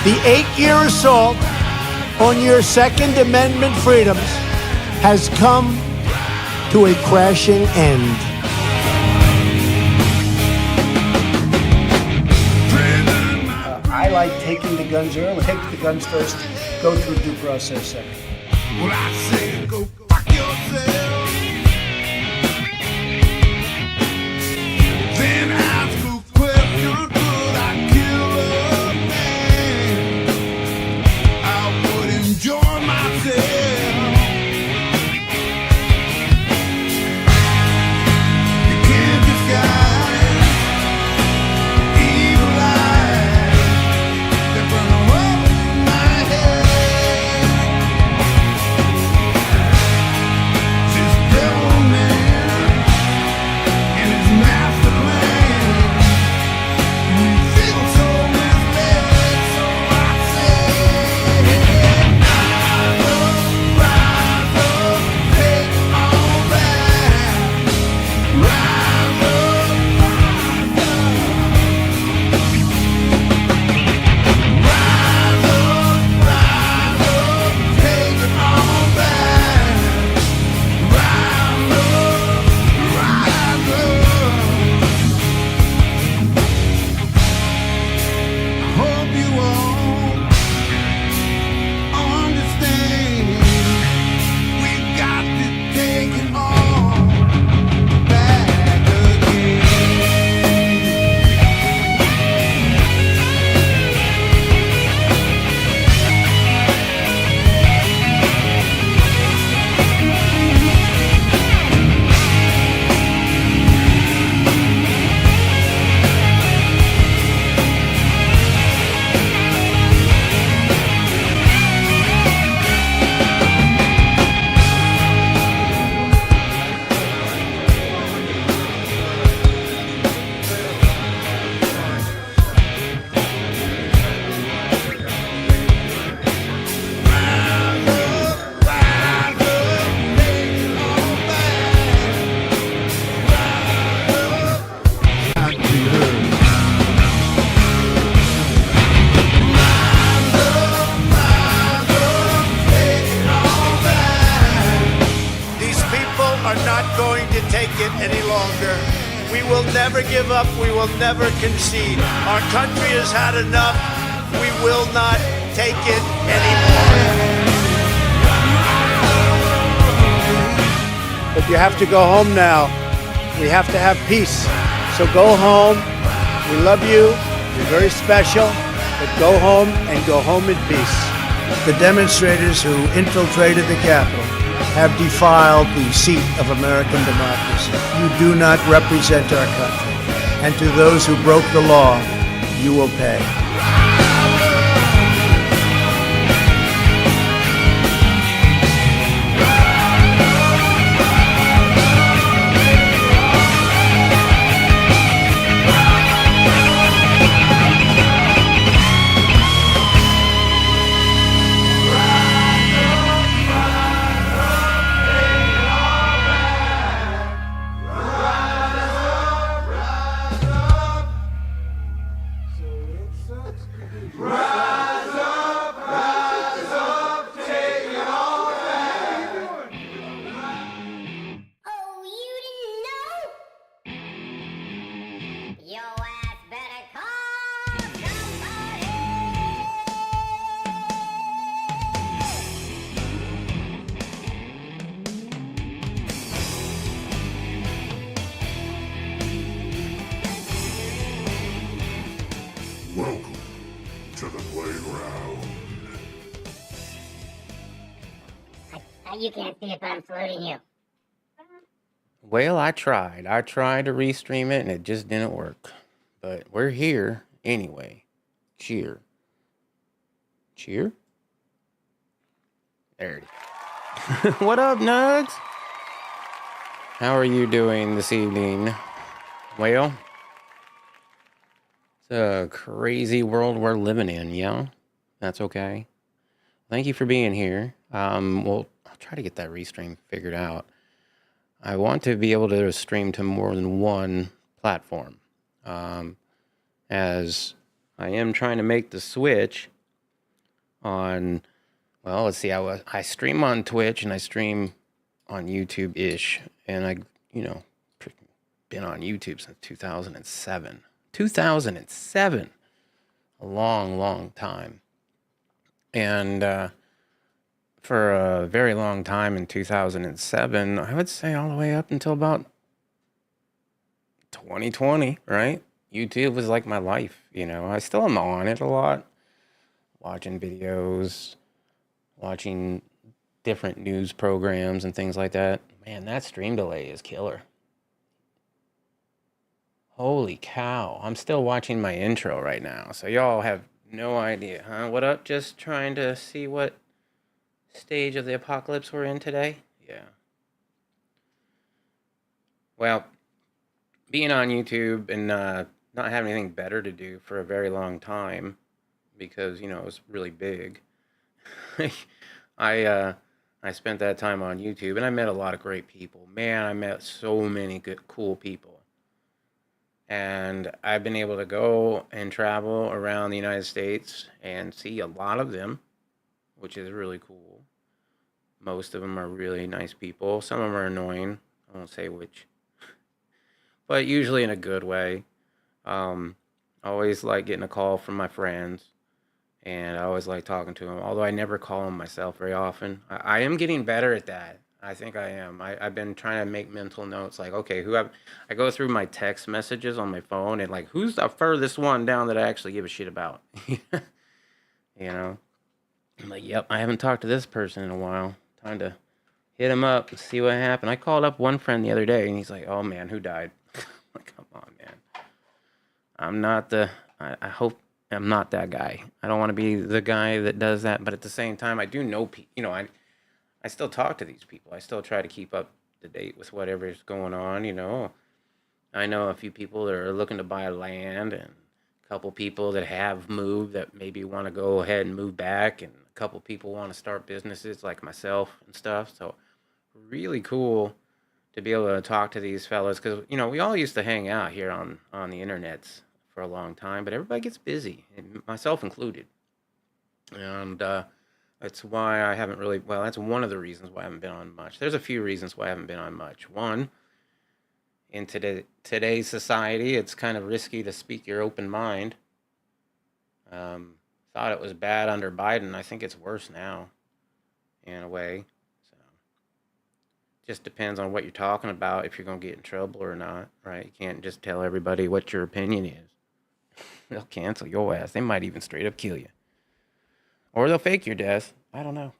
The 8-year assault on your Second Amendment freedoms has come to a crashing end. I like taking the guns early. Take the guns first, go through due process second. Well, I say go fuck yourself. Then ask a question, could I kill a man? I would enjoy myself. You can't disguise evil eyes that burn a hole in my head. This devil man and his master plan. We feel so misled, so I say, rise up, take all back. Rise up, take it all back. Rise up. I hope you all understand. We got to take it all back again. These people are not going to take it any longer. We will never give up. We will never concede. Our country has had enough. We will not take it anymore. But you have to go home now. We have to have peace. So go home. We love you. You're very special. But go home and go home in peace. The demonstrators who infiltrated the Capitol have defiled the seat of American democracy. You do not represent our country. And to those who broke the law, you will pay. Oh, you didn't know? Your ass better call somebody. Welcome to the playground. You can't see it, but I'm floating you. Well, I tried. I tried to restream it and it just didn't work. But we're here anyway. Cheer. Cheer? There it is. What up, Nugs? How are you doing this evening? Well, it's a crazy world we're living in, yeah? That's okay. Thank you for being here. Well, I'll try to get that restream figured out. I want to be able to stream to more than one platform. As I am trying to make the switch on, well, let's see, I stream on Twitch and I stream on YouTube ish. And I, you know, been on YouTube since 2007. 2007. A long, long time. And for a very long time in 2007, I would say all the way up until about 2020, right? YouTube was like my life, you know. I still am on it a lot, watching videos, watching different news programs and things like that. Man, that stream delay is killer. Holy cow. I'm still watching my intro right now, so y'all have no idea, huh? What up? Just trying to see what stage of the apocalypse we're in today? Yeah. Well, being on YouTube and not having anything better to do for a very long time because, you know, it was really big. I spent that time on YouTube and I met a lot of great people. Man, I met so many good, cool people. And I've been able to go and travel around the United States and see a lot of them, which is really cool. Most of them are really nice people. Some of them are annoying. I won't say which, but usually in a good way. Always like getting a call from my friends, and I always like talking to them. Although I never call them myself very often. I am getting better at that. I think I am. I've been trying to make mental notes, like, okay, I go through my text messages on my phone and like, who's the furthest one down that I actually give a shit about? You know, I'm like, yep, I haven't talked to this person in a while. Time to hit him up and see what happened. I called up one friend the other day and he's like, oh man, who died? I'm like, come on, man. I hope I'm not that guy. I don't want to be the guy that does that. But at the same time, I do know, you know, I still talk to these people. I still try to keep up to date with whatever's going on, you know. I know a few people that are looking to buy land and a couple people that have moved that maybe want to go ahead and move back, and a couple people want to start businesses like myself and stuff. So really cool to be able to talk to these fellows because, you know, we all used to hang out here on the internets for a long time, but everybody gets busy, and myself included. And that's why I haven't really, well, that's one of the reasons why I haven't been on much. There's a few reasons why I haven't been on much. One, in today's society, it's kind of risky to speak your open mind. Thought it was bad under Biden. I think it's worse now, in a way. So, just depends on what you're talking about, if you're going to get in trouble or not, right? You can't just tell everybody what your opinion is. They'll cancel your ass. They might even straight up kill you. Or they'll fake your death. I don't know.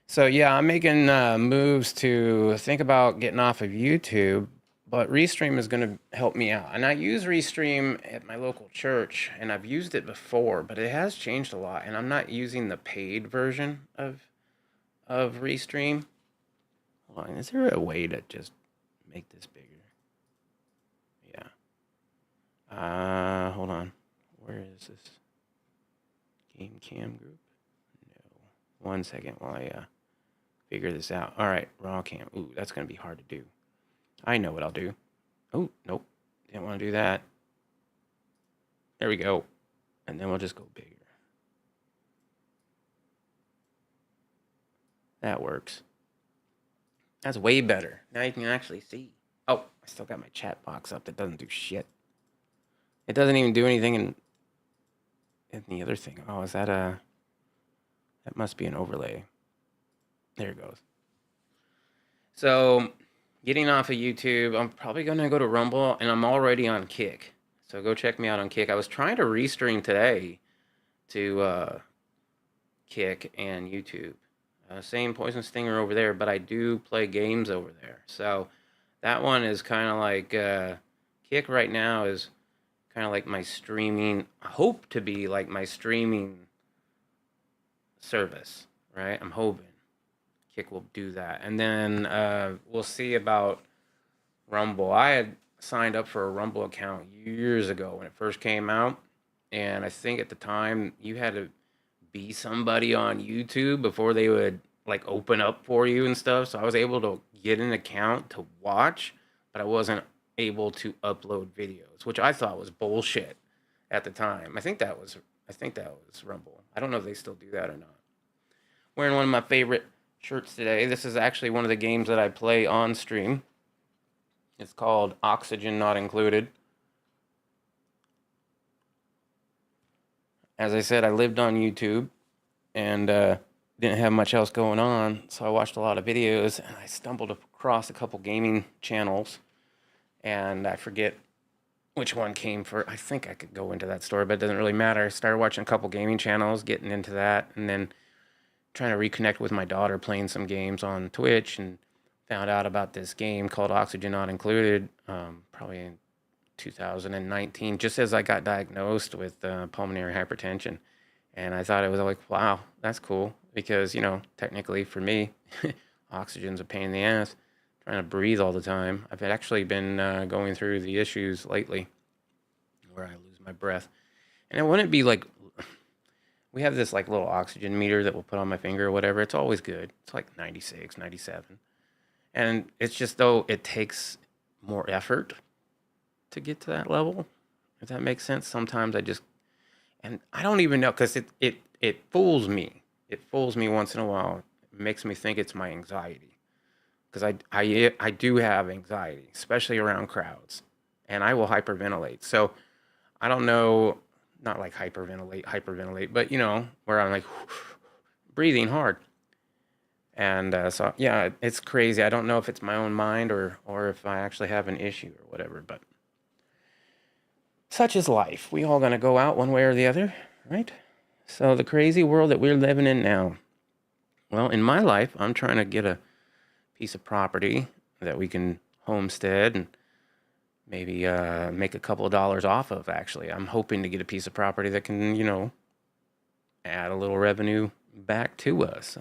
So yeah, I'm making moves to think about getting off of YouTube, but Restream is going to help me out. And I use Restream at my local church, and I've used it before, but it has changed a lot. And I'm not using the paid version of Restream. Hold on, is there a way to just make this bigger? Yeah. Hold on. Where is this? Game cam group? No. 1 second while I figure this out. All right, raw cam. Ooh, that's going to be hard to do. I know what I'll do. Oh, nope. Didn't want to do that. There we go. And then we'll just go bigger. That works. That's way better. Now you can actually see. Oh, I still got my chat box up that doesn't do shit. It doesn't even do anything in the other thing. Oh, is that that must be an overlay. There it goes. So, getting off of YouTube, I'm probably going to go to Rumble, and I'm already on Kick. So go check me out on Kick. I was trying to restream today to Kick and YouTube. Same Poison Stinger over there, but I do play games over there. So that one is kind of like Kick right now is kind of like my streaming, I hope to be like my streaming service, right? I'm hoping Kick will do that. And then we'll see about Rumble. I had signed up for a Rumble account years ago when it first came out. And I think at the time you had to be somebody on YouTube before they would like open up for you and stuff. So I was able to get an account to watch, but I wasn't able to upload videos, which I thought was bullshit at the time. I think that was Rumble. I don't know if they still do that or not. Wearing one of my favorite shirts today. This is actually one of the games that I play on stream. It's called Oxygen Not Included. As I said, I lived on YouTube and didn't have much else going on, so I watched a lot of videos, and I stumbled across a couple gaming channels, and I forget which one came first. I think I could go into that story, but it doesn't really matter. I started watching a couple gaming channels, getting into that, and then trying to reconnect with my daughter, playing some games on Twitch, and found out about this game called Oxygen Not Included, probably in 2019, just as I got diagnosed with pulmonary hypertension. And I thought it was like, wow, that's cool. Because, you know, technically for me, oxygen's a pain in the ass. Trying to breathe all the time. I've actually been going through the issues lately where I lose my breath. And it wouldn't be like, we have this like little oxygen meter that we'll put on my finger or whatever. It's always good. It's like 96, 97. And it's just though it takes more effort to get to that level, if that makes sense. Sometimes I just, and I don't even know, because it fools me. It fools me once in a while. It makes me think it's my anxiety, because I do have anxiety, especially around crowds, and I will hyperventilate. So I don't know, not like hyperventilate, but you know, where I'm like breathing hard. And so yeah, it's crazy. I don't know if it's my own mind or if I actually have an issue or whatever, but such is life. We all gonna go out one way or the other, right? So the crazy world that we're living in now. Well, in my life, I'm trying to get a piece of property that we can homestead and maybe make a couple of dollars off of, actually. I'm hoping to get a piece of property that can, you know, add a little revenue back to us,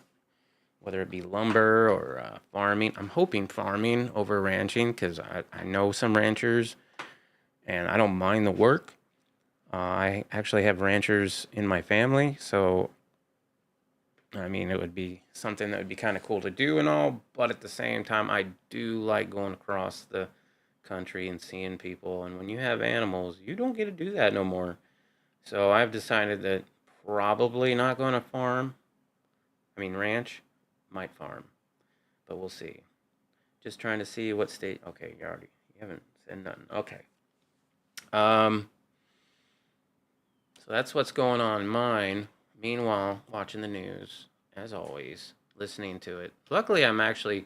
whether it be lumber or farming. I'm hoping farming over ranching, because I know some ranchers and I don't mind the work. I actually have ranchers in my family, so I mean, it would be something that would be kind of cool to do and all, but at the same time, I do like going across the country and seeing people. And when you have animals, you don't get to do that no more. So I've decided that probably not going to farm. I mean, ranch, might farm, but we'll see. Just trying to see what state. Okay, you haven't said nothing. Okay. So that's what's going on in mine. Meanwhile, watching the news, as always, listening to it. Luckily, I'm actually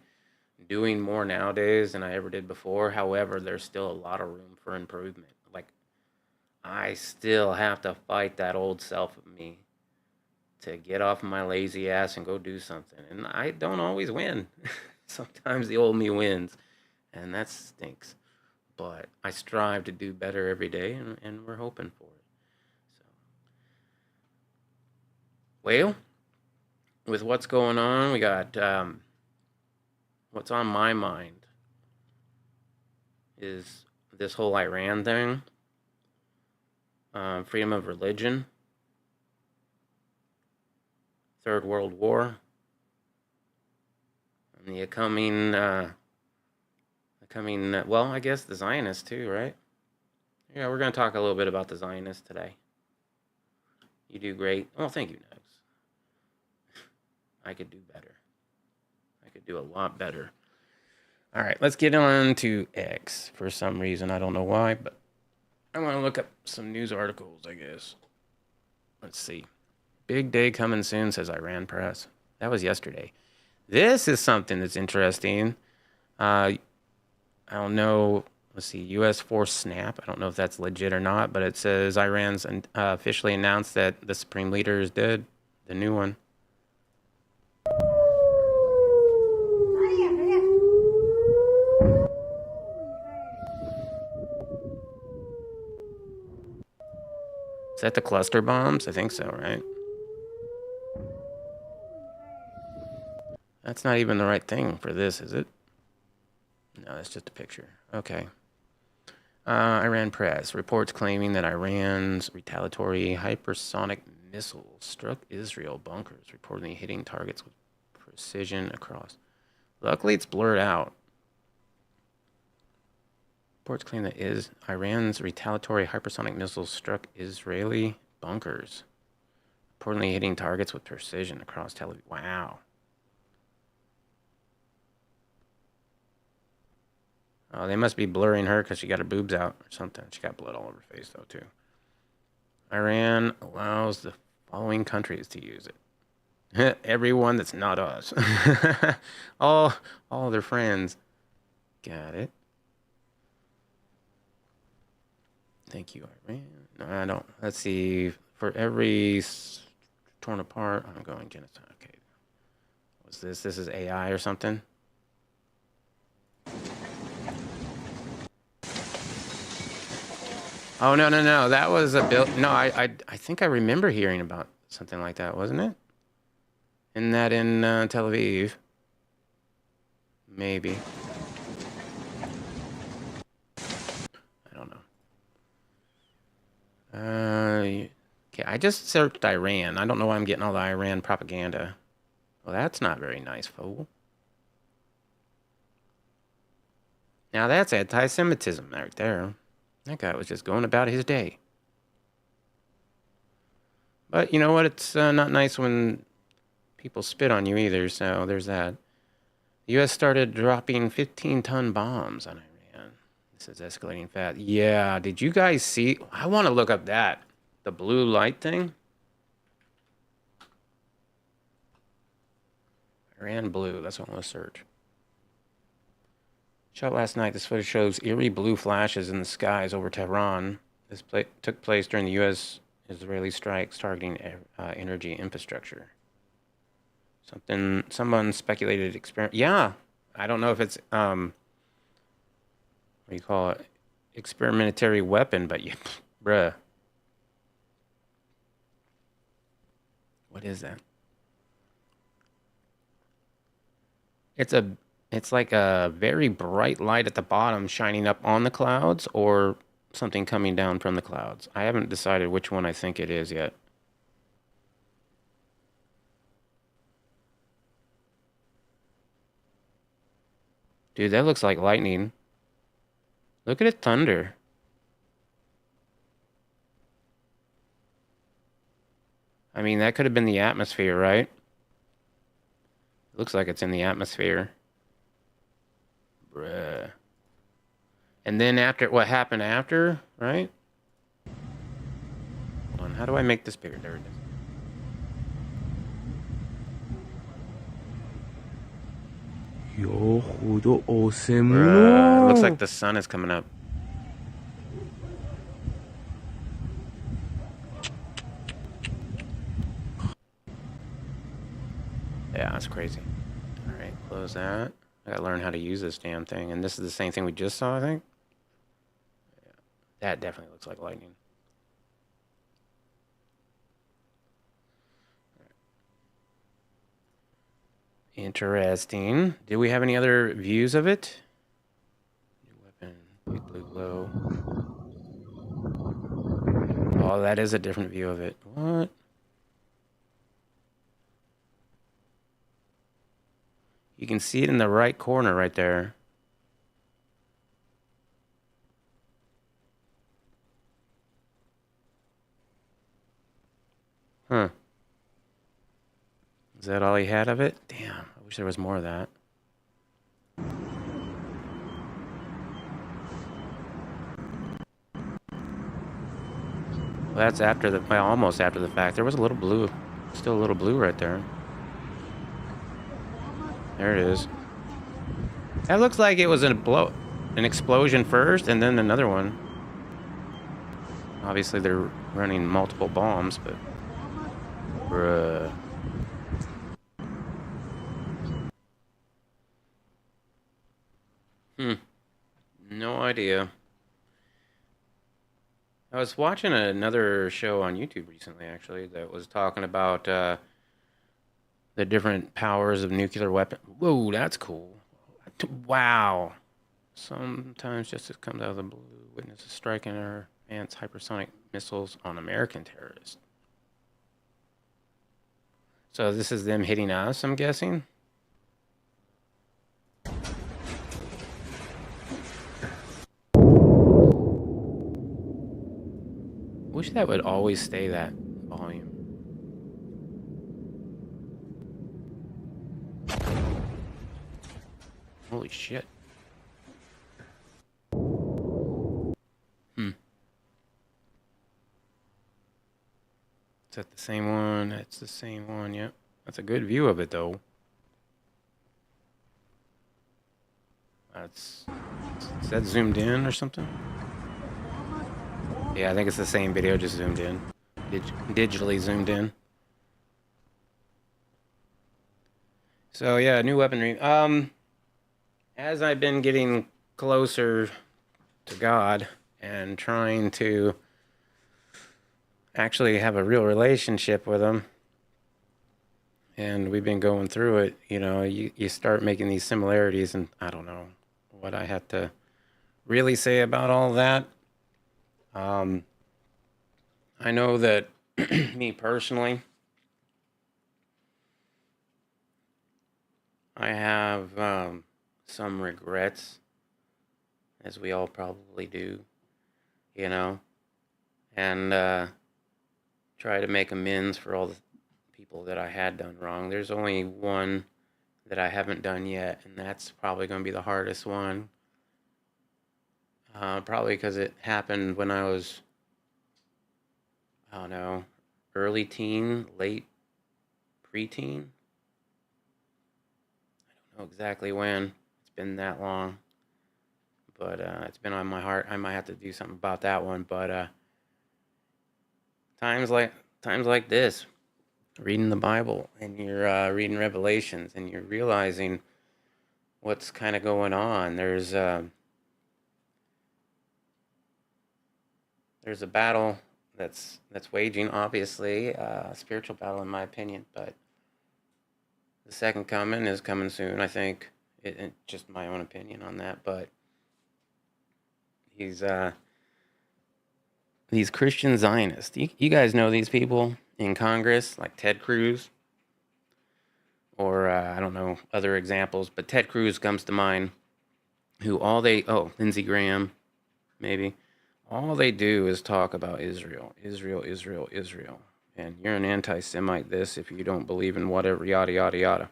doing more nowadays than I ever did before. However, there's still a lot of room for improvement. Like, I still have to fight that old self of me to get off my lazy ass and go do something. And I don't always win. Sometimes the old me wins, and that stinks. But I strive to do better every day, and we're hoping for it. So, well, with what's going on, we got what's on my mind is this whole Iran thing, freedom of religion, Third World War, and the coming, well, I guess the Zionists too, right? Yeah, we're going to talk a little bit about the Zionists today. You do great. Oh, thank you, Nugs. I could do better. I could do a lot better. All right, let's get on to X for some reason. I don't know why, but I want to look up some news articles, I guess. Let's see. Big day coming soon, says Iran Press. That was yesterday. This is something that's interesting. I don't know. Let's see. U.S. Force Snap. I don't know if that's legit or not, but it says Iran's officially announced that the supreme leader is dead. The new one. Is that the cluster bombs? I think so, right? That's not even the right thing for this, is it? No, that's just a picture. Okay. Iran Press reports claiming that Iran's retaliatory hypersonic missiles struck Israel bunkers, reportedly hitting targets with precision across. Luckily, it's blurred out. Reports claim that Iran's retaliatory hypersonic missiles struck Israeli bunkers. Reportedly hitting targets with precision across Tel Aviv. Wow. Oh, they must be blurring her because she got her boobs out or something. She got blood all over her face, though, too. Iran allows the following countries to use it. Everyone that's not us. all their friends. Got it. Thank you, Iran. No, I don't. Let's see. For every torn apart, I'm going genocide. Okay. What's this? This is AI or something? Oh, no, no, no. That was a bill. No, I think I remember hearing about something like that, wasn't it? Isn't that in Tel Aviv? Maybe. I don't know. Okay, I just searched Iran. I don't know why I'm getting all the Iran propaganda. Well, that's not very nice, fool. Now that's anti-Semitism right there. That guy was just going about his day. But you know what? It's not nice when people spit on you either, so there's that. The U.S. started dropping 15-ton bombs on Iran. This is escalating fast. Yeah, did you guys see? I want to look up that. The blue light thing. Iran blue. That's what I want to search. Shot last night. This footage shows eerie blue flashes in the skies over Tehran. This took place during the U.S.-Israeli strikes targeting energy infrastructure. Someone speculated experiment. Yeah, I don't know if it's what do you call it? Experimentary weapon, but yeah, bruh. What is that? It's like a very bright light at the bottom shining up on the clouds or something coming down from the clouds. I haven't decided which one I think it is yet. Dude, that looks like lightning. Look at it thunder. I mean, that could have been the atmosphere, right? Looks like it's in the atmosphere. Bruh. And then after, what happened after, right? Hold on, how do I make this bigger? There it is. Bruh, it looks like the sun is coming up. Yeah, that's crazy. All right, close that. I gotta learn how to use this damn thing. And this is the same thing we just saw, I think. Yeah, that definitely looks like lightning. Interesting. Do we have any other views of it? New weapon, big blue glow. Oh, that is a different view of it. What? You can see it in the right corner right there. Huh. Is that all he had of it? Damn, I wish there was more of that. Well, that's after the, well, almost after the fact. There was a little blue, still a little blue right there. There it is. That looks like it was an explosion first and then another one. Obviously they're running multiple bombs, but bruh. No idea. I was watching another show on YouTube recently, actually, that was talking about the different powers of nuclear weapon. Whoa, that's cool. Wow. Sometimes justice comes out of the blue. Witnesses striking our advanced hypersonic missiles on American terrorists. So this is them hitting us, I'm guessing? Wish that would always stay that volume. Holy shit. Is that the same one? It's the same one, yep. That's a good view of it, though. Is that zoomed in or something? Yeah, I think it's the same video, just zoomed in. Digitally zoomed in. So yeah, new weaponry. As I've been getting closer to God and trying to actually have a real relationship with Him, and we've been going through it, you start making these similarities, and I don't know what I have to really say about all that. I know that me personally, I have some regrets, as we all probably do, and try to make amends for all the people that I had done wrong. There's only one that I haven't done yet, and that's probably going to be the hardest one. Probably because it happened when I was, I don't know, early teen, late preteen. I don't know exactly when. It's been that long. But it's been on my heart. I might have to do something about that one. But times like this, reading the Bible, and you're reading Revelations, and you're realizing what's kind of going on. There's a battle that's waging, obviously, a spiritual battle in my opinion, but the second coming is coming soon, I think. It just my own opinion on that, but these Christian Zionists, you guys know these people in Congress, like Ted Cruz, or I don't know other examples, but Ted Cruz comes to mind, Lindsey Graham, maybe. All they do is talk about Israel, Israel, Israel, Israel. And you're an anti-Semite this if you don't believe in whatever, yada, yada, yada.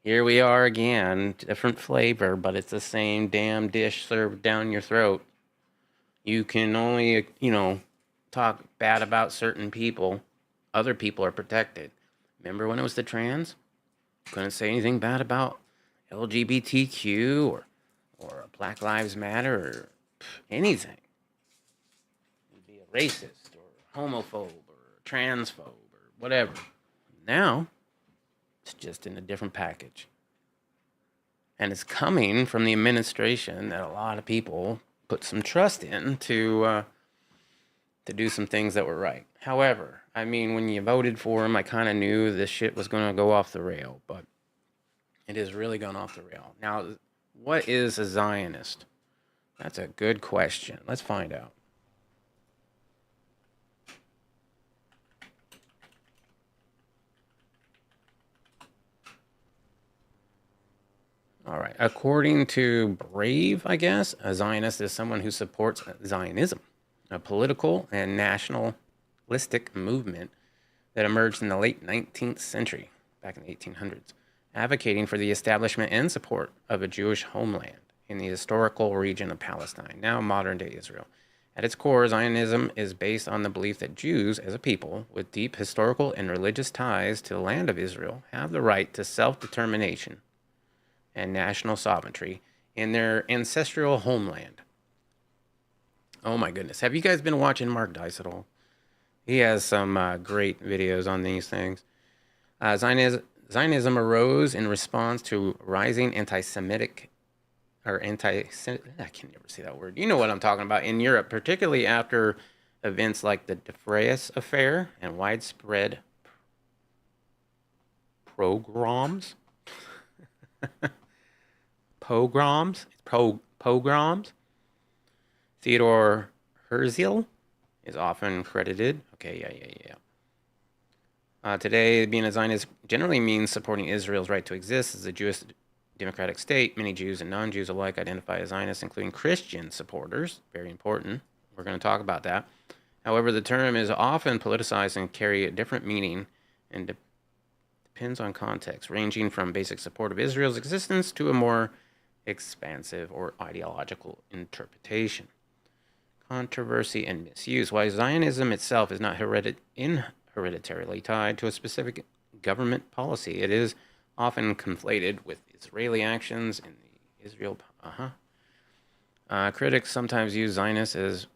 Here we are again, different flavor, but it's the same damn dish served down your throat. You can only, talk bad about certain people. Other people are protected. Remember when it was the trans? Couldn't say anything bad about LGBTQ or Black Lives Matter or anything. You'd be a racist or homophobe or transphobe or whatever. Now, it's just in a different package. And it's coming from the administration that a lot of people put some trust in to do some things that were right. However, I mean, when you voted for him, I kind of knew this shit was going to go off the rail, but it has really gone off the rail. Now, what is a Zionist? That's a good question. Let's find out. All right. According to Brave, I guess, a Zionist is someone who supports Zionism, a political and nationalistic movement that emerged in the late 19th century, back in the 1800s, advocating for the establishment and support of a Jewish homeland in the historical region of Palestine, now modern-day Israel. At its core, Zionism is based on the belief that Jews, as a people with deep historical and religious ties to the land of Israel, have the right to self-determination and national sovereignty in their ancestral homeland. Oh my goodness. Have you guys been watching Mark Dice at all? He has some great videos on these things. Zionism arose in response to rising anti-Semitic, I can never say that word. You know what I'm talking about, in Europe, particularly after events like the Dreyfus Affair and widespread pogroms. Pogroms. Theodor Herzl is often credited. Okay, yeah. Today, being a Zionist generally means supporting Israel's right to exist as a Jewish democratic state. Many Jews and non-Jews alike identify as Zionists, including Christian supporters. Very important. We're going to talk about that. However, the term is often politicized and carry a different meaning and depends on context, ranging from basic support of Israel's existence to a more expansive or ideological interpretation. Controversy and misuse. While Zionism itself is not hereditarily tied to a specific government policy, it is often conflated with Israeli actions in the Israel. Critics sometimes use Zionists as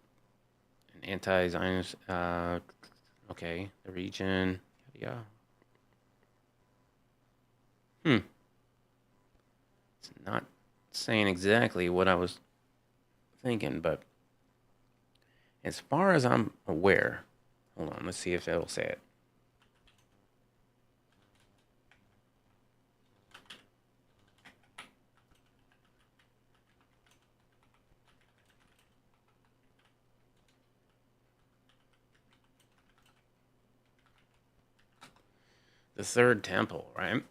an anti-Zionist. The region. Yeah. It's not saying exactly what I was thinking, but as far as I'm aware, hold on, let's see if it'll say it. The third temple, right?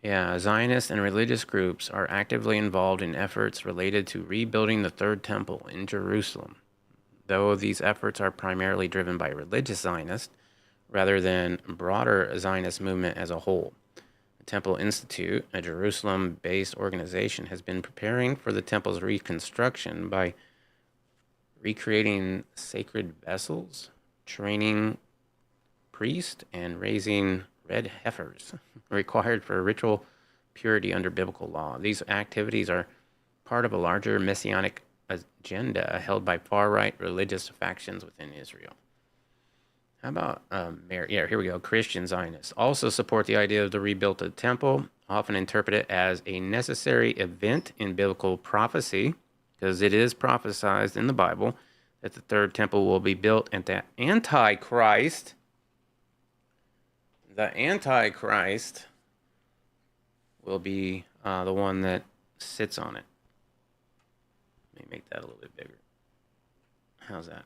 Yeah, Zionists and religious groups are actively involved in efforts related to rebuilding the third temple in Jerusalem. Though these efforts are primarily driven by religious Zionists rather than broader Zionist movement as a whole. The Temple Institute, a Jerusalem-based organization, has been preparing for the temple's reconstruction by recreating sacred vessels, training priests, and raising red heifers required for ritual purity under biblical law. These activities are part of a larger messianic agenda held by far-right religious factions within Israel. How about, here we go. Christian Zionists also support the idea of the rebuilt temple, often interpret it as a necessary event in biblical prophecy, because it is prophesied in the Bible that the third temple will be built and that Antichrist, will be the one that sits on it. Let me make that a little bit bigger. How's that?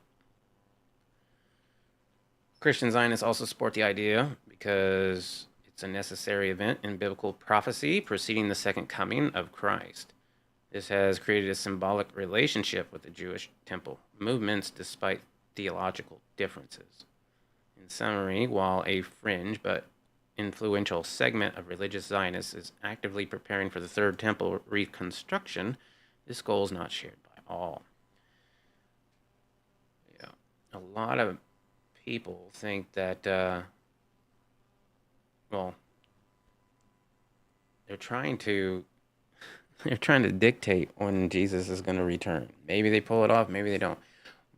Christian Zionists also support the idea because it's a necessary event in biblical prophecy preceding the second coming of Christ. This has created a symbolic relationship with the Jewish temple movements despite theological differences. In summary, while a fringe but influential segment of religious Zionists is actively preparing for the third temple reconstruction, this goal is not shared by all. Yeah, a lot of people think that, they're trying to dictate when Jesus is going to return. Maybe they pull it off, maybe they don't.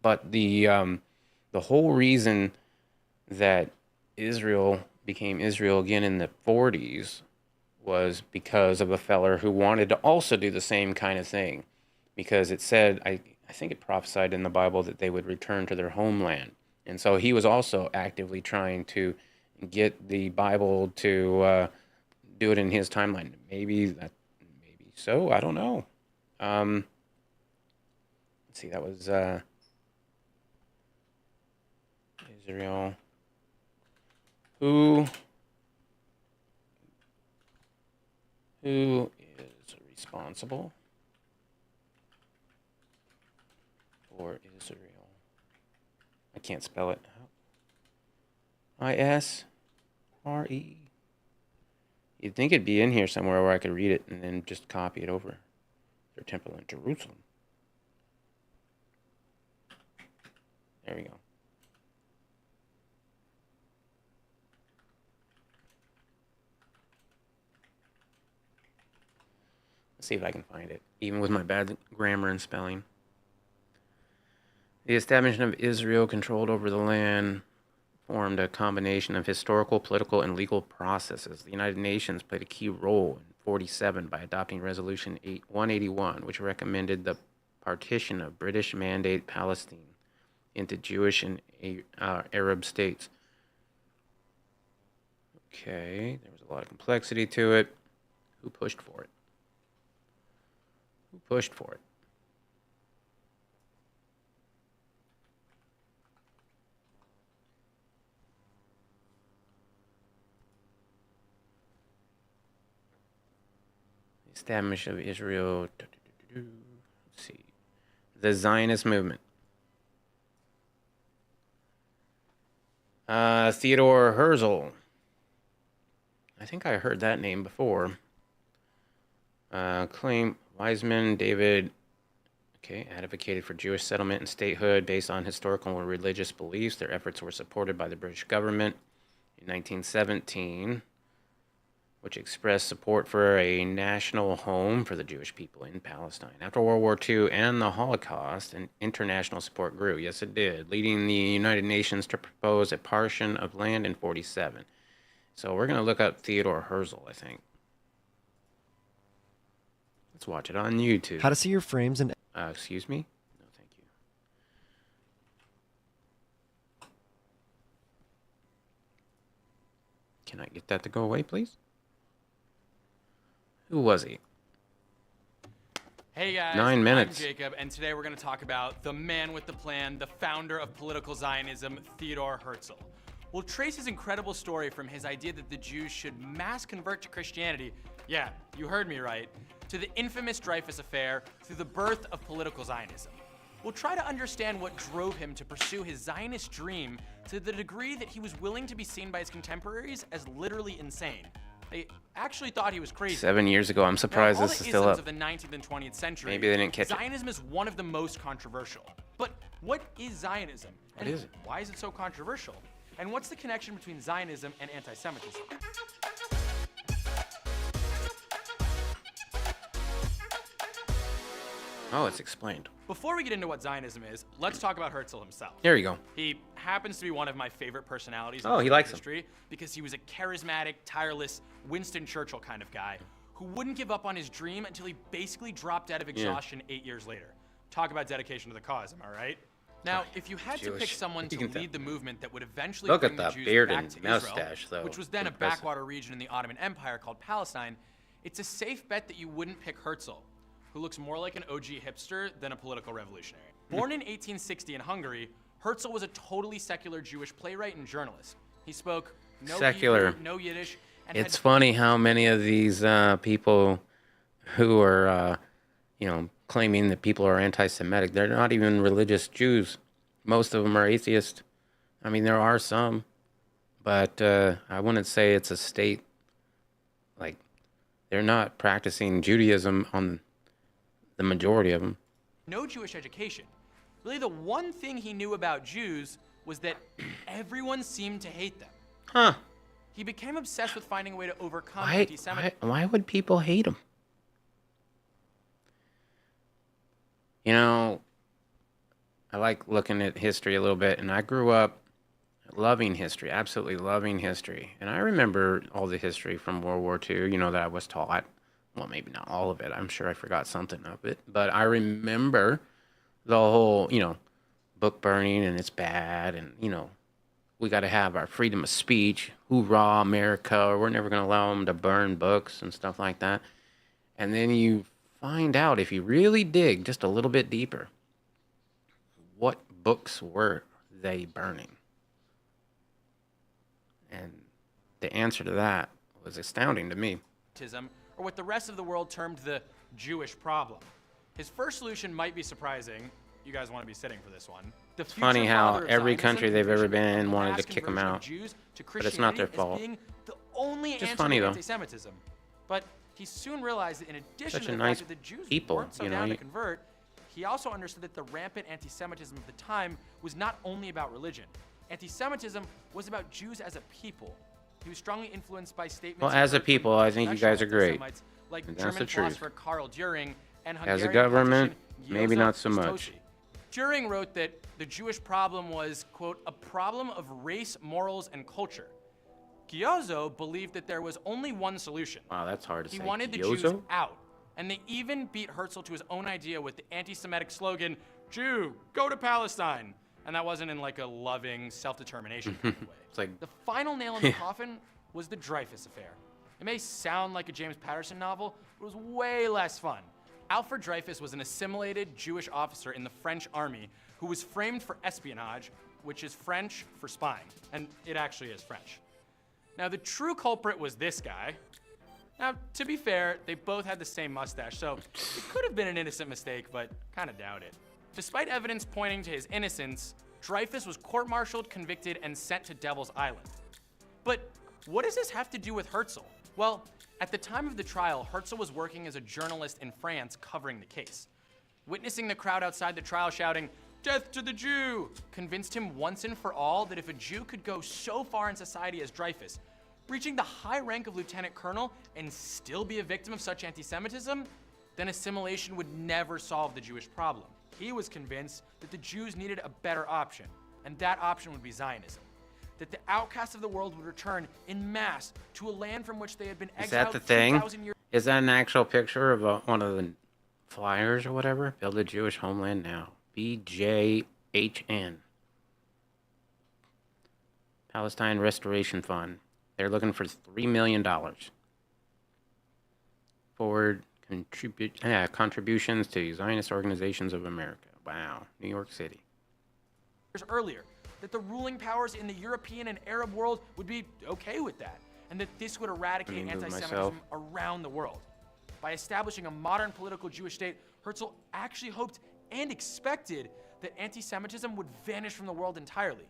But the whole reason that Israel became Israel again in the 40s was because of a feller who wanted to also do the same kind of thing. Because it said, I think it prophesied in the Bible that they would return to their homeland. And so he was also actively trying to get the Bible to do it in his timeline. Maybe so, I don't know. Let's see, that was Israel. Who is responsible for Israel? I can't spell it. I-S-R-E. You'd think it'd be in here somewhere where I could read it and then just copy it over. Their temple in Jerusalem. There we go. Let's see if I can find it, even with my bad grammar and spelling. The establishment of Israel controlled over the land formed a combination of historical, political, and legal processes. The United Nations played a key role in 1947 by adopting Resolution 181, which recommended the partition of British Mandate Palestine into Jewish and Arab states. Okay, there was a lot of complexity to it. Who pushed for it? Who pushed for it? Establishment of Israel. Let's see. The Zionist movement. Theodore Herzl. I think I heard that name before. Claim Wiseman David. Okay, advocated for Jewish settlement and statehood based on historical and religious beliefs. Their efforts were supported by the British government in 1917, which expressed support for a national home for the Jewish people in Palestine. After World War II and the Holocaust, and international support grew. Yes, it did, leading the United Nations to propose a partition of land in 47. So we're going to look up Theodore Herzl, I think. Let's watch it on YouTube. How to see your frames and Excuse me? No, thank you. Can I get that to go away, please? Who was he? Hey guys, 9 minutes. I'm Jacob, and today we're going to talk about the man with the plan, the founder of political Zionism, Theodor Herzl. We'll trace his incredible story from his idea that the Jews should mass convert to Christianity, yeah, you heard me right, to the infamous Dreyfus Affair, through the birth of political Zionism. We'll try to understand what drove him to pursue his Zionist dream to the degree that he was willing to be seen by his contemporaries as literally insane. They actually thought he was crazy. 7 years ago. I'm surprised Now, this is all the still isms up. of the 19th and 20th century, Maybe they didn't catch it. Zionism is one of the most controversial. But what is Zionism? What And is it? why is it so controversial? And what's the connection between Zionism and anti-Semitism? Oh, it's explained. Before we get into what Zionism is, let's talk about Herzl himself. There you go. He happens to be one of my favorite personalities in Oh, he American likes him. history because he was a charismatic, tireless Winston Churchill kind of guy who wouldn't give up on his dream until he basically dropped out of exhaustion 8 years later. Talk about dedication to the cause, am I right? Now, if you had to pick Jewish. someone You to can tell. lead the movement that would eventually Look bring at the that Jews beard back and to mustache, Israel, though. which was then a Impressive. backwater region in the Ottoman Empire called Palestine, it's a safe bet that you wouldn't pick Herzl, who looks more like an OG hipster than a political revolutionary. Born in 1860 in Hungary, Herzl was a totally secular Jewish playwright and journalist. He spoke no Secular. Hebrew, no Yiddish, and It's had funny how many of these people who are, claiming that people are anti-Semitic, they're not even religious Jews. Most of them are atheist. I mean, there are some, but I wouldn't say it's a state. Like, they're not practicing Judaism on the majority of them. no Jewish education. Really, the one thing he knew about Jews was that everyone seemed to hate them. Huh. He became obsessed with finding a way to overcome Why anti-Semitism. why would people hate them? You know, I like looking at history a little bit, and I grew up loving history, absolutely loving history. And I remember all the history from World War II, that I was taught. Well, maybe not all of it. I'm sure I forgot something of it. But I remember the whole, book burning, and it's bad, and, we got to have our freedom of speech. Hoorah, America, or we're never going to allow them to burn books and stuff like that. And then you find out, if you really dig just a little bit deeper, what books were they burning? And the answer to that was astounding to me. Or what the rest of the world termed the Jewish problem. His first solution might be surprising. You guys want to be sitting for this one. It's funny how every country they've ever been in wanted to kick 'em out, but it's not their fault. Being the only Just answer funny, to though. anti-Semitism. But he soon realized that in addition Such to a the nice fact that the Jews people, weren't so you know, down to you- convert, he also understood that the rampant anti-Semitism of the time was not only about religion. Anti-Semitism was about Jews as a people. He was strongly influenced by statements. Well, he as a heard from people, I think you guys are professional great. anti-Semites Like And that's German the truth. philosopher Karl Düring and As a Hungarian government, politician maybe József not so much. Sztósi. Düring wrote that the Jewish problem was, quote, a problem of race, morals, and culture. Gyozzo believed that there was only one solution. Wow, that's hard to He say. wanted the Jews Gyozzo? out. And they even beat Herzl to his own idea with the anti-Semitic slogan, Jew, go to Palestine. And that wasn't in like a loving, self-determination kind of way. It's like, The final nail in the coffin was the Dreyfus Affair. It may sound like a James Patterson novel, but it was way less fun. Alfred Dreyfus was an assimilated Jewish officer in the French army who was framed for espionage, which is French for spying. And it actually is French. Now, the true culprit was this guy. Now, to be fair, they both had the same mustache, so it could have been an innocent mistake, but kind of doubt it. Despite evidence pointing to his innocence, Dreyfus was court-martialed, convicted, and sent to Devil's Island. But what does this have to do with Herzl? Well, at the time of the trial, Herzl was working as a journalist in France covering the case. Witnessing the crowd outside the trial shouting, "Death to the Jew!" convinced him once and for all that if a Jew could go so far in society as Dreyfus, reaching the high rank of lieutenant colonel and still be a victim of such anti-Semitism, then assimilation would never solve the Jewish problem. He was convinced that the Jews needed a better option, and that option would be Zionism. That the outcasts of the world would return in mass to a land from which they had been Is that exiled the thing? 2,000 years. Is that an actual picture of one of the flyers or whatever? Build a Jewish homeland now. BJHN. Palestine Restoration Fund. They're looking for $3 million. Forward contributions to Zionist Organizations of America. Wow. New York City. Years earlier, that the ruling powers in the European and Arab world would be okay with that, and that this would eradicate Let me move anti-Semitism myself. around the world. By establishing a modern political Jewish state, Herzl actually hoped and expected that anti-Semitism would vanish from the world entirely.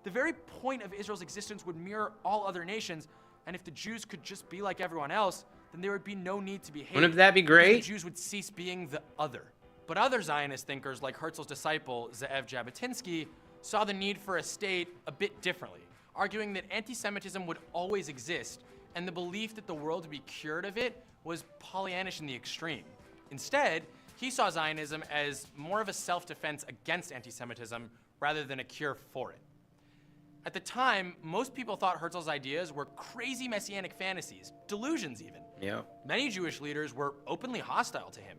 The very point of Israel's existence would mirror all other nations, and if the Jews could just be like everyone else, then there would be no need to be hated. Wouldn't that be because great? The Jews would cease being the other. But other Zionist thinkers like Herzl's disciple, Ze'ev Jabotinsky, saw the need for a state a bit differently, arguing that anti-Semitism would always exist, and the belief that the world would be cured of it was Pollyannish in the extreme. Instead, he saw Zionism as more of a self-defense against anti-Semitism rather than a cure for it. At the time, most people thought Herzl's ideas were crazy messianic fantasies, delusions even. Yep. Many Jewish leaders were openly hostile to him,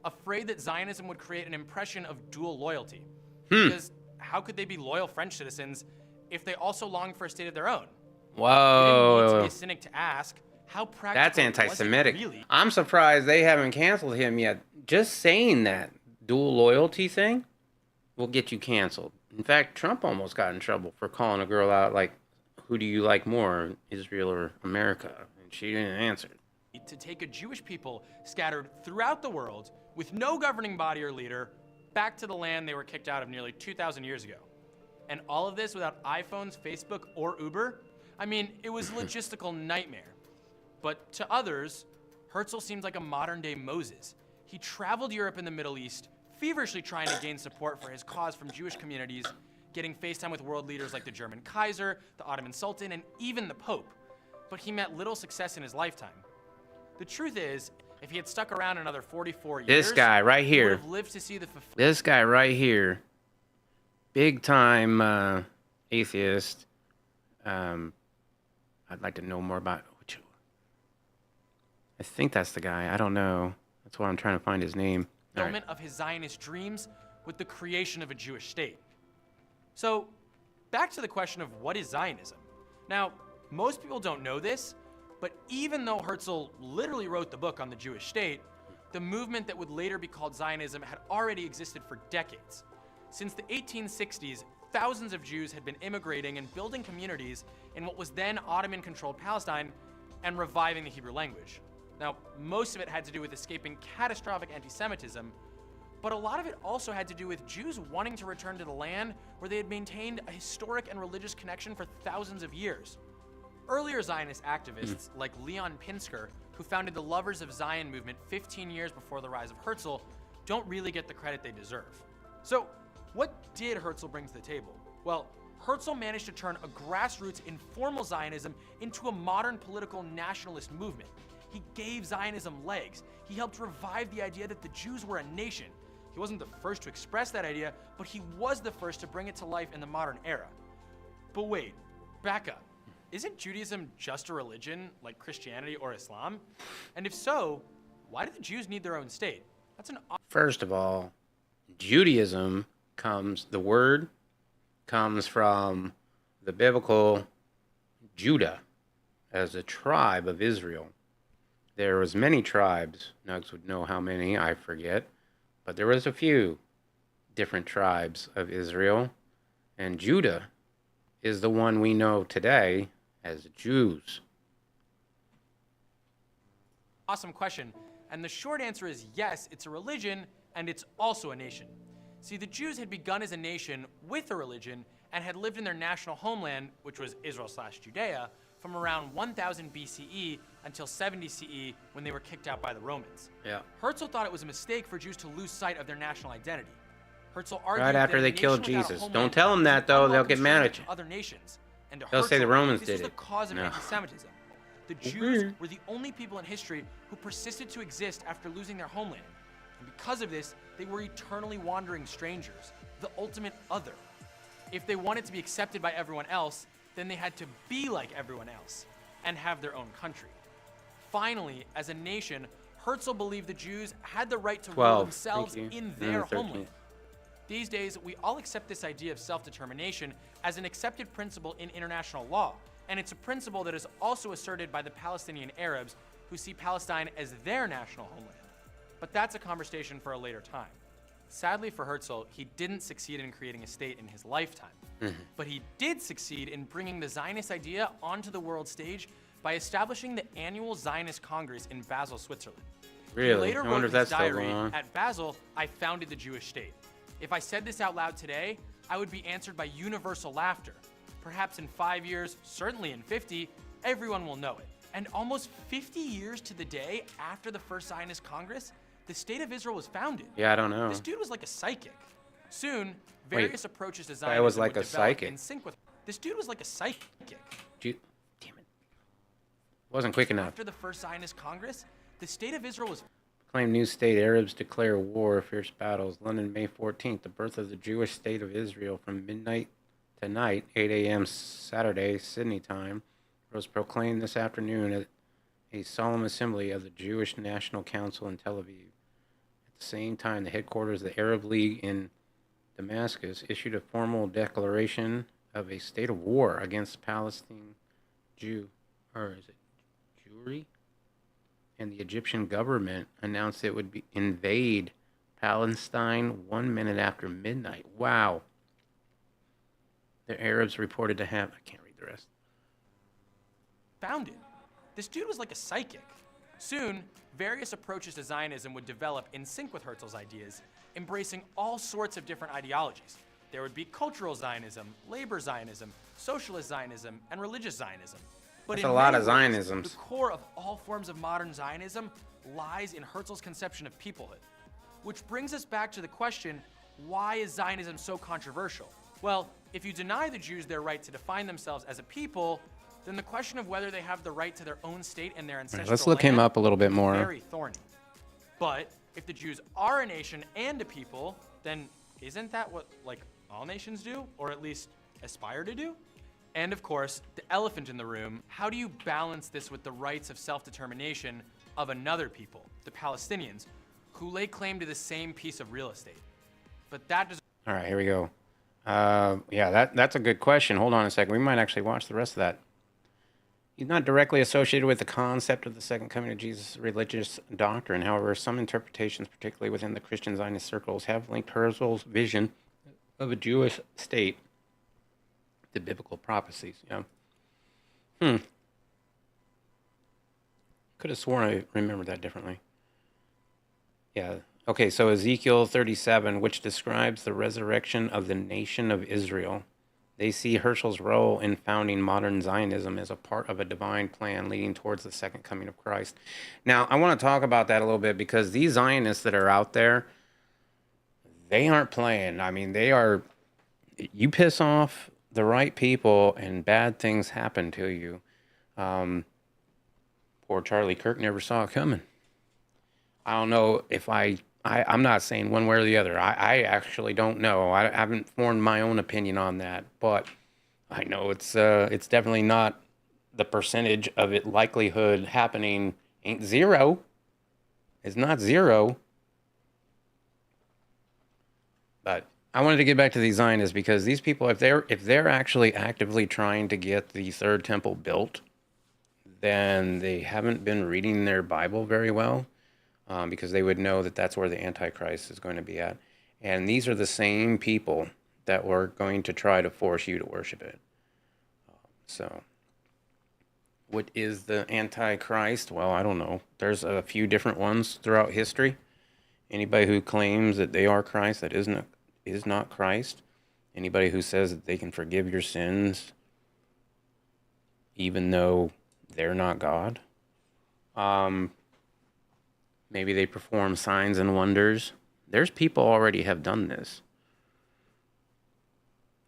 afraid that Zionism would create an impression of dual loyalty. Because how could they be loyal French citizens if they also longed for a state of their own? You didn't need to Whoa. be a cynic to ask, how practical That's was it anti-Semitic. really? I'm surprised they haven't canceled him yet. Just saying that dual loyalty thing will get you canceled. In fact, Trump almost got in trouble for calling a girl out like, who do you like more, Israel or America? And she didn't answer. To take a Jewish people scattered throughout the world with no governing body or leader back to the land they were kicked out of nearly 2,000 years ago. And all of this without iPhones, Facebook, or Uber? I mean, it was a logistical nightmare. But to others, Herzl seemed like a modern-day Moses. He traveled Europe and the Middle East, feverishly trying to gain support for his cause from Jewish communities, getting FaceTime with world leaders like the German Kaiser, the Ottoman Sultan, and even the Pope. But he met little success in his lifetime. The truth is, if he had stuck around another 44 years, This guy right he here. would have lived to see the This guy right here, big time atheist. I'd like to know more about. I think that's the guy. I don't know. That's why I'm trying to find his name. All right. fulfillment of his Zionist dreams with the creation of a Jewish state. So, back to the question of what is Zionism? Now, most people don't know this, but even though Herzl literally wrote the book on the Jewish state, the movement that would later be called Zionism had already existed for decades. Since the 1860s, thousands of Jews had been immigrating and building communities in what was then Ottoman-controlled Palestine and reviving the Hebrew language. Now, most of it had to do with escaping catastrophic anti-Semitism, but a lot of it also had to do with Jews wanting to return to the land where they had maintained a historic and religious connection for thousands of years. Earlier Zionist activists, like Leon Pinsker, who founded the Lovers of Zion movement 15 years before the rise of Herzl, don't really get the credit they deserve. So, what did Herzl bring to the table? Well, Herzl managed to turn a grassroots informal Zionism into a modern political nationalist movement. He gave Zionism legs. He helped revive the idea that the Jews were a nation. He wasn't the first to express that idea, but he was the first to bring it to life in the modern era. But wait, back up. Isn't Judaism just a religion like Christianity or Islam? And if so, why do the Jews need their own state? That's an First of all, Judaism the word comes from the biblical Judah as a tribe of Israel. There was many tribes. Nugs would know how many, I forget. But there was a few different tribes of Israel. And Judah is the one we know today as Jews. awesome question. And the short answer is yes, it's a religion, and it's also a nation. See, the Jews had begun as a nation with a religion and had lived in their national homeland, which was Israel/Judea, from around 1000 BCE until 70 CE when they were kicked out by the Romans. Yeah. Herzl thought it was a mistake for Jews to lose sight of their national identity. Herzl argued Right after that they a nation killed without a Jesus. homeland Don't tell them that, is though. They'll unwelcome get mad at stranger you. to other nations. And to They'll say the Herzl, Romans this did was the it. cause of No. anti-Semitism. The Jews were the only people in history who persisted to exist after losing their homeland. And because of this, they were eternally wandering strangers, the ultimate other. If they wanted to be accepted by everyone else, then they had to be like everyone else and have their own country. Finally, as a nation, Herzl believed the Jews had the right to rule 12. themselves Thank you. in And their 13. homeland. These days, we all accept this idea of self-determination as an accepted principle in international law, and it's a principle that is also asserted by the Palestinian Arabs who see Palestine as their national homeland. But that's a conversation for a later time. Sadly for Herzl, he didn't succeed in creating a state in his lifetime. But he did succeed in bringing the Zionist idea onto the world stage by establishing the annual Zionist Congress in Basel, Switzerland. He Really? later I wrote wonder in if his that's still diary, going on. "At Basel, I founded the Jewish state. If I said this out loud today, I would be answered by universal laughter. Perhaps in 5 years, certainly in 50, everyone will know it." And almost 50 years to the day after the first Zionist Congress, the state of Israel was founded. Yeah, I don't know. This dude was like a psychic. Soon, various approaches to guy Zionism was like would a develop psychic. in sync with. This dude was like a psychic. Damn it. Wasn't quick enough. After the first Zionist Congress, the state of Israel was Proclaim new state. Arabs declare war. Fierce battles. London, May 14th. The birth of the Jewish state of Israel from midnight to night, 8 a.m. Saturday, Sydney time, was proclaimed this afternoon at a solemn assembly of the Jewish National Council in Tel Aviv. At the same time, the headquarters of the Arab League in Damascus issued a formal declaration of a state of war against Palestine Jewry? And the Egyptian government announced it would invade Palestine 1 minute after midnight. Wow. The Arabs reported to have, I can't read the rest. founded. This dude was like a psychic. Soon, various approaches to Zionism would develop in sync with Herzl's ideas, embracing all sorts of different ideologies. There would be cultural Zionism, labor Zionism, socialist Zionism, and religious Zionism. But That's in a lot many of ways, Zionisms. the core of all forms of modern Zionism lies in Herzl's conception of peoplehood. Which brings us back to the question, why is Zionism so controversial? Well, if you deny the Jews their right to define themselves as a people, then the question of whether they have the right to their own state and their ancestral Let's look him land up a little bit is more. very thorny. But if the Jews are a nation and a people, then isn't that what like all nations do, or at least aspire to do? And of course, the elephant in the room, how do you balance this with the rights of self-determination of another people, the Palestinians, who lay claim to the same piece of real estate? But that does All right, here we go. Yeah, that's a good question. Hold on a second. We might actually watch the rest of that. He's not directly associated with the concept of the second coming of Jesus' religious doctrine. However, some interpretations, particularly within the Christian Zionist circles, have linked Herzl's vision of a Jewish state to biblical prophecies. Yeah. Could have sworn I remembered that differently. Yeah. Okay, so Ezekiel 37, which describes the resurrection of the nation of Israel. They see Herzl's role in founding modern Zionism as a part of a divine plan leading towards the second coming of Christ. Now, I want to talk about that a little bit because these Zionists that are out there, they aren't playing. I mean, they are, you piss off the right people and bad things happen to you. Poor Charlie Kirk never saw it coming. I don't know if I'm not saying one way or the other. I actually don't know. I haven't formed my own opinion on that, but I know it's definitely not the percentage of it likelihood happening ain't zero. It's not zero. But I wanted to get back to these Zionists because these people, if they're actually actively trying to get the third temple built, then they haven't been reading their Bible very well. Because they would know that that's where the Antichrist is going to be at. And these are the same people that were going to try to force you to worship it. So, what is the Antichrist? Well, I don't know. There's a few different ones throughout history. Anybody who claims that they are Christ that isn't is not Christ, anybody who says that they can forgive your sins even though they're not God. Maybe they perform signs and wonders. There's people already have done this.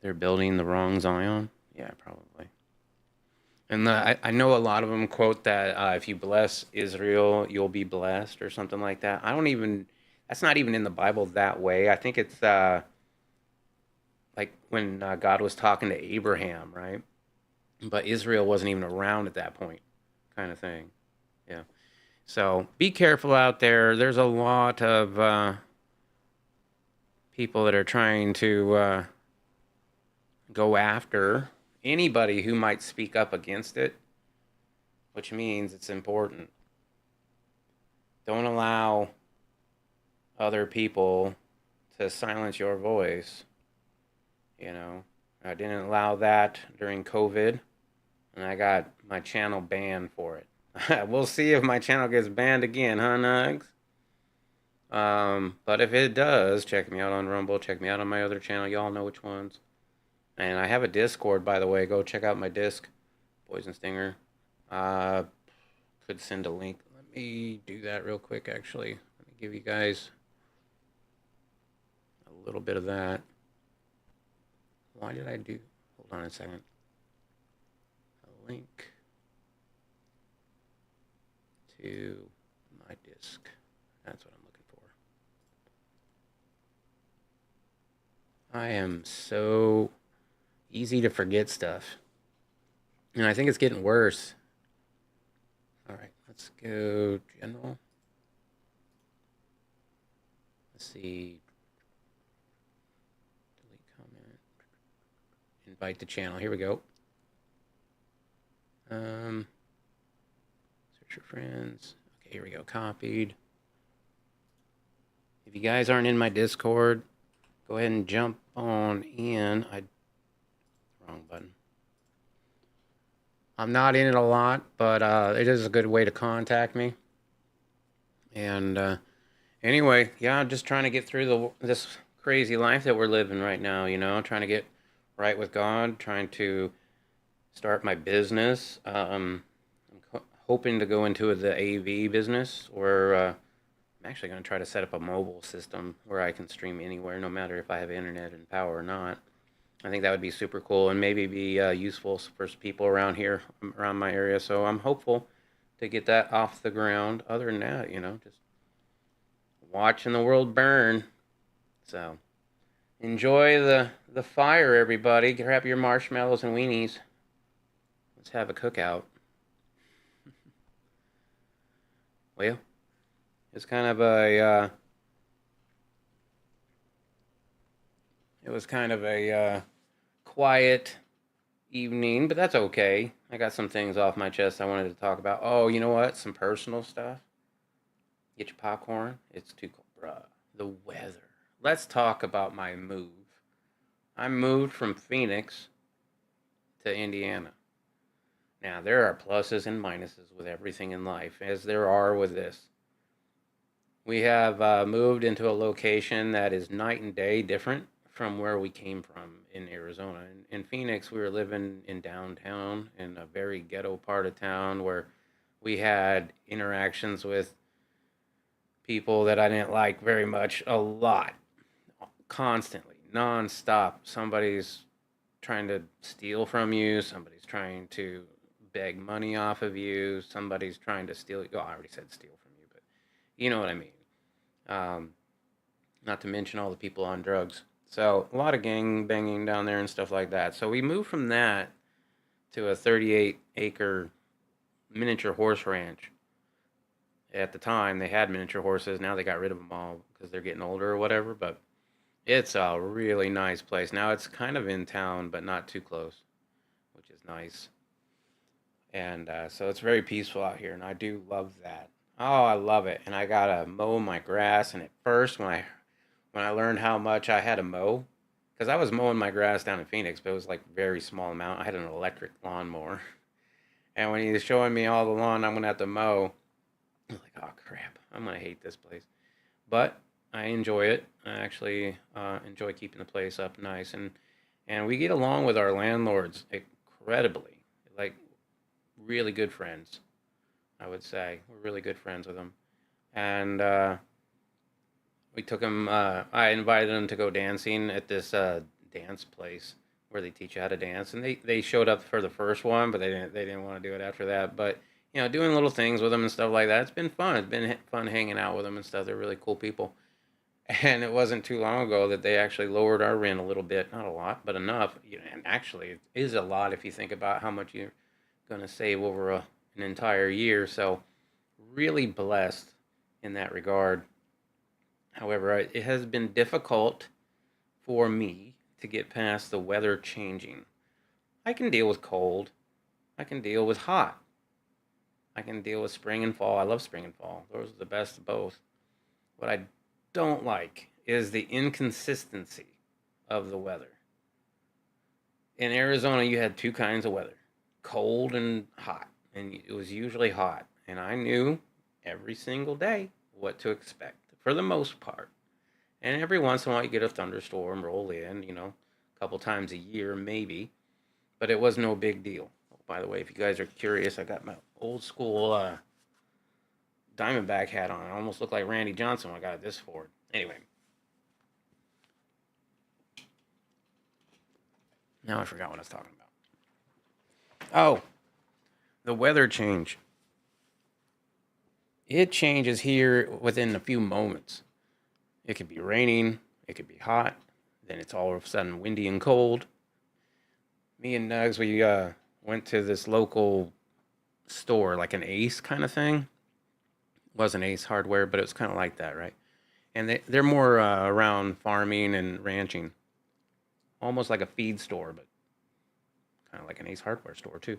They're building the wrong Zion. Yeah, probably. And I know a lot of them quote that if you bless Israel, you'll be blessed or something like that. That's not even in the Bible that way. I think it's like when God was talking to Abraham, right? But Israel wasn't even around at that point, kind of thing. Yeah. So be careful out there. There's a lot of people that are trying to go after anybody who might speak up against it, which means it's important. Don't allow other people to silence your voice. You know, I didn't allow that during COVID, and I got my channel banned for it. We'll see if my channel gets banned again, huh, Nugs? But if it does, check me out on Rumble, check me out on my other channel. Y'all know which ones. And I have a Discord, by the way. Go check out my disc, Poison Stinger. Could send a link. Let me do that real quick, actually. Let me give you guys a little bit of that. Why did I do... Hold on a second. A link to my disc. That's what I'm looking for. I am so easy to forget stuff. And I think it's getting worse. All right, let's go general. Let's see. Delete comment. Invite to channel. Here we go. Search your friends. Okay, here we go. Copied. If you guys aren't in my Discord, go ahead and jump on in. Wrong button. I'm not in it a lot, but it is a good way to contact me. And anyway, yeah, I'm just trying to get through this crazy life that we're living right now, you know, trying to get right with God, trying to start my business. I'm hoping to go into the AV business, or I'm actually going to try to set up a mobile system where I can stream anywhere, no matter if I have internet and power or not. I think that would be super cool and maybe be useful for people around here, around my area. So I'm hopeful to get that off the ground. Other than that, you know, just watching the world burn. So enjoy the fire, everybody. Grab your marshmallows and weenies. Let's have a cookout. Well, it's kind of a it was kind of a quiet evening, but that's okay. I got some things off my chest I wanted to talk about. Oh, you know what? Some personal stuff. Get your popcorn. It's too cold, bruh. The weather. Let's talk about my move. I moved from Phoenix to Indiana. Now, there are pluses and minuses with everything in life, as there are with this. We have moved into a location that is night and day different from where we came from in Arizona. In Phoenix, we were living in downtown, in a very ghetto part of town, where we had interactions with people that I didn't like very much, a lot, constantly, nonstop. Somebody's trying to steal from you, somebody's trying to beg money off of you, somebody's trying to steal. Oh, I already said steal from you, but you know what I mean. Not to mention all the people on drugs. So a lot of gang banging down there and stuff like that. So we moved from that to a 38-acre miniature horse ranch. At the time, they had miniature horses. Now they got rid of them all because they're getting older or whatever. But it's a really nice place. Now it's kind of in town, but not too close, which is nice. And so it's very peaceful out here, and I do love that. Oh, I love it. And I gotta mow my grass. And at first, when I learned how much I had to mow, because I was mowing my grass down in Phoenix, but it was like very small amount. I had an electric lawnmower. And when he was showing me all the lawn I'm gonna have to mow, I was like, oh crap, I'm gonna hate this place. But I enjoy it. I actually enjoy keeping the place up nice, and we get along with our landlords incredibly, like really good friends. I would say we're really good friends with them, and we took them. I invited them to go dancing at this dance place where they teach you how to dance, and they showed up for the first one, but they didn't want to do it after that. But doing little things with them and stuff like that. It's been fun. It's been fun hanging out with them and stuff. They're really cool people. And it wasn't too long ago that they actually lowered our rent a little bit, not a lot, but enough. And actually, it is a lot if you think about how much you're going to save over an entire year. So, really blessed in that regard. However, it has been difficult for me to get past the weather changing. I can deal with cold. I can deal with hot. I can deal with spring and fall. I love spring and fall. Those are the best of both. What I don't like is the inconsistency of the weather. In Arizona, you had two kinds of weather, cold and hot, and it was usually hot. And I knew every single day what to expect for the most part. And every once in a while, you get a thunderstorm roll in, a couple times a year, maybe, but it was no big deal. Oh, by the way, if you guys are curious, I got my old school Diamondback hat on. I almost look like Randy Johnson when I got this Ford. Anyway. Now I forgot what I was talking about. Oh, the weather change. It changes here within a few moments. It could be raining, it could be hot, then it's all of a sudden windy and cold. Me and Nugs, we went to this local store, like an Ace kind of thing. Wasn't Ace Hardware, but it was kind of like that, right? And they're more around farming and ranching. Almost like a feed store, but kind of like an Ace Hardware store, too.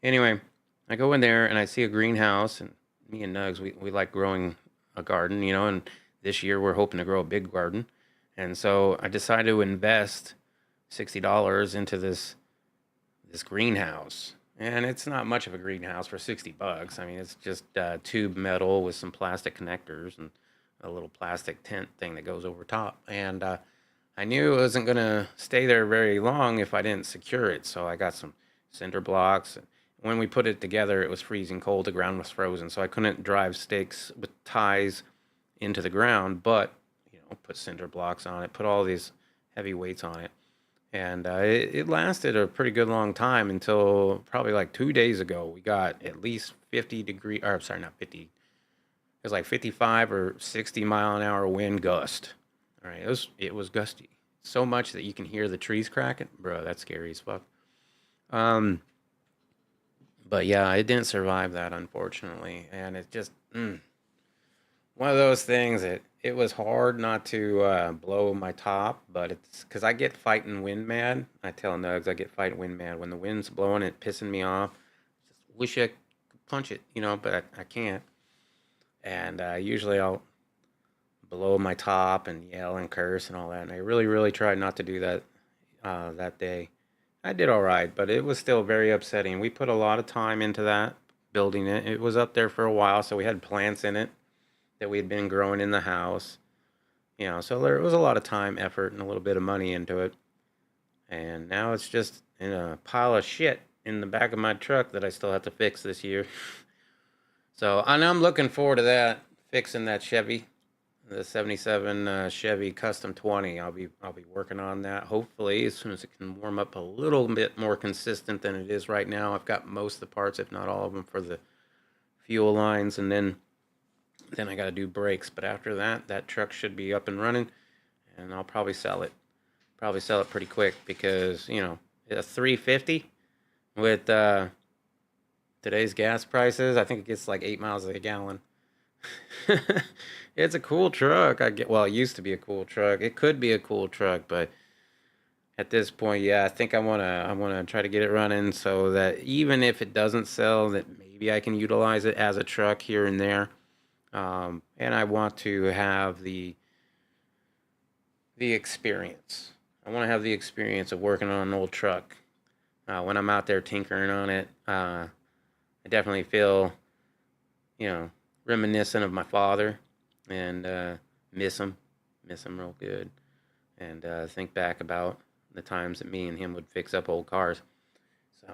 Anyway, I go in there and I see a greenhouse, and me and Nugs, we like growing a garden, and this year we're hoping to grow a big garden. And so I decided to invest $60 into this greenhouse. And it's not much of a greenhouse for $60. I mean, it's just tube metal with some plastic connectors and a little plastic tent thing that goes over top. And I knew it wasn't going to stay there very long if I didn't secure it. So I got some cinder blocks. When we put it together, it was freezing cold. The ground was frozen. So I couldn't drive stakes with ties into the ground, but, put cinder blocks on it, put all these heavy weights on it. And it lasted a pretty good long time until probably like 2 days ago. We got at least 50 degree, or sorry, not 50. It was like 55 or 60 mile an hour wind gust. All right, it was gusty. So much that you can hear the trees cracking. Bro, that's scary as fuck. But yeah, it didn't survive that, unfortunately. And it just, one of those things that it was hard not to blow my top, but it's because I get fighting wind mad. I tell Nugs I get fighting wind mad. When the wind's blowing, it pissing me off. Just wish I could punch it, but I can't. And usually I'll blow my top and yell and curse and all that. And I really, really tried not to do that that day. I did all right, but it was still very upsetting. We put a lot of time into that, building it. It was up there for a while, so we had plants in it that we had been growing in the house. So there was a lot of time, effort, and a little bit of money into it. And now it's just in a pile of shit in the back of my truck that I still have to fix this year. So I'm looking forward to that, fixing that Chevy, the 77 Chevy Custom 20. I'll be working on that, hopefully, as soon as it can warm up a little bit more consistent than it is right now. I've got most of the parts, if not all of them, for the fuel lines, and then I got to do brakes. But after that truck should be up and running, and I'll probably sell it. Probably sell it pretty quick because, a 350 with today's gas prices, I think it gets like 8 miles a gallon. It's a cool truck. It used to be a cool truck. It could be a cool truck, but at this point, yeah, I think I wanna try to get it running so that even if it doesn't sell, that maybe I can utilize it as a truck here and there. And I want to have the experience. I want to have the experience of working on an old truck. When I'm out there tinkering on it, I definitely feel, reminiscent of my father and miss him. Miss him real good. And think back about the times that me and him would fix up old cars. So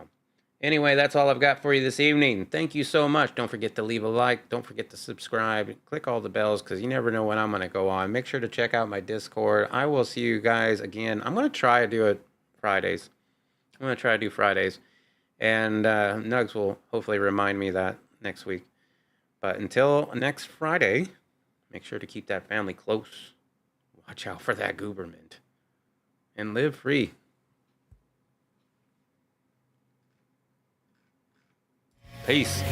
anyway, that's all I've got for you this evening. Thank you so much. Don't forget to leave a like. Don't forget to subscribe. Click all the bells because you never know when I'm going to go on. Make sure to check out my Discord. I will see you guys again. I'm going to try to do it Fridays. I'm going to try to do Fridays. And Nugs will hopefully remind me that next week. But until next Friday, make sure to keep that family close. Watch out for that Gooberman. And live free. Peace.